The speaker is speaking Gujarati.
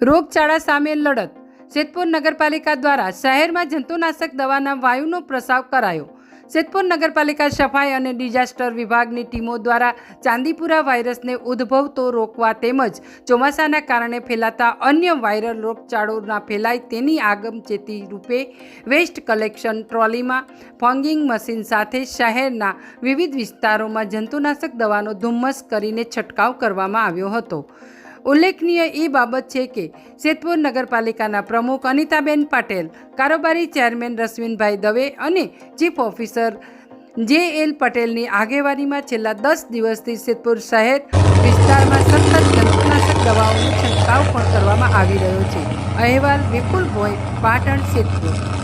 રોગચાળા સામે લડત. જેતપુર નગરપાલિકા દ્વારા શહેરમાં જંતુનાશક દવાના વાયુનો પ્રસાવ કરાયો. જેતપુર નગરપાલિકા સફાઈ અને ડિઝાસ્ટર વિભાગની ટીમો દ્વારા ચાંદીપુરા વાયરસને ઉદ્ભવતો રોકવા તેમજ ચોમાસાના કારણે ફેલાતા અન્ય વાયરલ રોગચાળો ના ફેલાય તેની આગમચેતી રૂપે વેસ્ટ કલેક્શન ટ્રોલીમાં ફોગિંગ મશીન સાથે શહેરના વિવિધ વિસ્તારોમાં જંતુનાશક દવાનો ધુમ્મસ કરીને છંટકાવ કરવામાં આવ્યો હતો. ઉલ્લેખનીય એ બાબત છે કે જેતપુર નગરપાલિકાના પ્રમુખ અનિતાબેન પટેલ, કારોબારી ચેરમેન રશ્વિનભાઈ દવે અને ચીફ ઓફિસર જે.એલ. પટેલની આગેવાનીમાં છેલ્લા 10 દિવસથી જેતપુર શહેર વિસ્તારમાં સતત જંતુનાશક દવાઓનો છંટકાવ પણ કરવામાં આવી રહ્યો છે. અહેવાલ વિપુલ ભોઈ, પાટણ, જેતપુર.